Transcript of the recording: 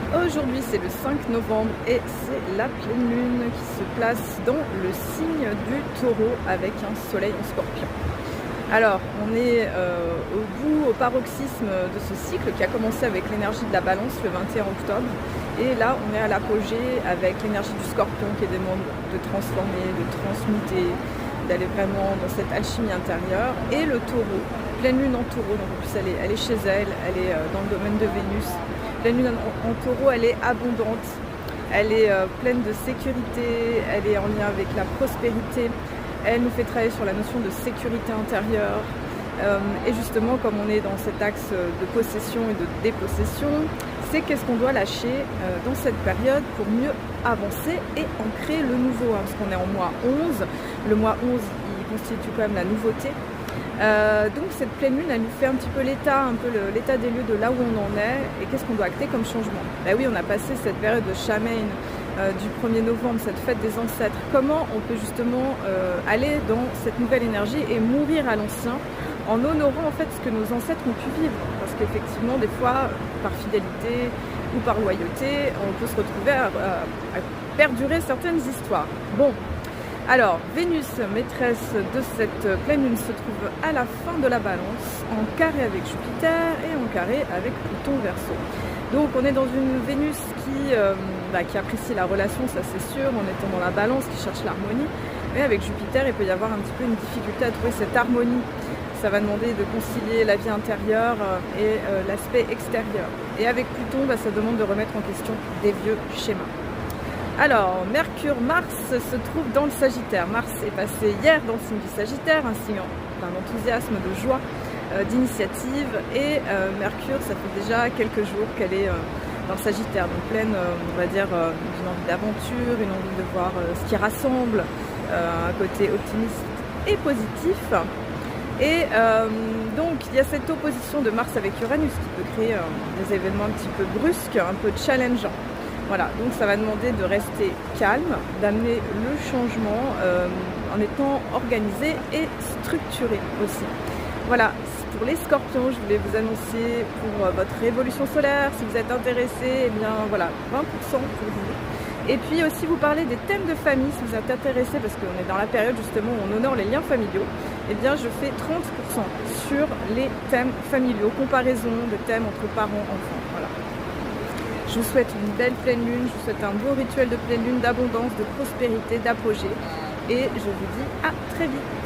Aujourd'hui c'est le 5 novembre et c'est la pleine lune qui se place dans le signe du taureau avec un soleil en scorpion. Alors on est au paroxysme de ce cycle qui a commencé avec l'énergie de la balance le 21 octobre et là on est à l'apogée avec l'énergie du scorpion qui demande de transformer, de transmuter, d'aller vraiment dans cette alchimie intérieure, et le taureau, pleine lune en taureau, donc en plus elle est chez elle, elle est dans le domaine de Vénus. Pleine lune en taureau, elle est abondante, elle est pleine de sécurité, elle est en lien avec la prospérité, elle nous fait travailler sur la notion de sécurité intérieure, et justement comme on est dans cet axe de possession et de dépossession, c'est qu'est-ce qu'on doit lâcher dans cette période pour mieux avancer et ancrer le nouveau, parce qu'on est en mois 11, le mois 11 il constitue quand même la nouveauté. Donc cette pleine lune elle nous fait un petit peu l'état des lieux de là où on en est et qu'est-ce qu'on doit acter comme changement. Ben oui, on a passé cette période de Samhain du 1er novembre, cette fête des ancêtres. Comment on peut justement aller dans cette nouvelle énergie et mourir à l'ancien en honorant en fait ce que nos ancêtres ont pu vivre, parce qu'effectivement des fois par fidélité ou par loyauté on peut se retrouver à perdurer certaines histoires. Bon, alors Vénus, maîtresse de cette pleine lune, se trouve à la fin de la balance, en carré avec Jupiter et en carré avec Pluton Verseau. Donc on est dans une Vénus qui apprécie la relation, ça c'est sûr, en étant dans la balance, qui cherche l'harmonie. Mais avec Jupiter, il peut y avoir un petit peu une difficulté à trouver cette harmonie. Ça va demander de concilier la vie intérieure et l'aspect extérieur. Et avec Pluton, ça demande de remettre en question des vieux schémas. Alors, Mercure-Mars se trouve dans le Sagittaire. Mars est passé hier dans le signe du Sagittaire, un signe d'enthousiasme, de joie, d'initiative. Et Mercure, ça fait déjà quelques jours qu'elle est dans le Sagittaire, donc pleine, on va dire, d'une envie d'aventure, une envie de voir ce qui rassemble, un côté optimiste et positif. Et donc il y a cette opposition de Mars avec Uranus qui peut créer des événements un petit peu brusques, un peu challengeants. Voilà, donc ça va demander de rester calme, d'amener le changement en étant organisé et structuré aussi. Voilà, pour les scorpions, je voulais vous annoncer pour votre révolution solaire. Si vous êtes intéressé, eh bien voilà, 20% pour vous. Et puis aussi vous parler des thèmes de famille, si vous êtes intéressé, parce qu'on est dans la période justement où on honore les liens familiaux, eh bien je fais 30% sur les thèmes familiaux, comparaison de thèmes entre parents, enfants, voilà. Je vous souhaite une belle pleine lune, je vous souhaite un beau rituel de pleine lune, d'abondance, de prospérité, d'apogée, et je vous dis à très vite.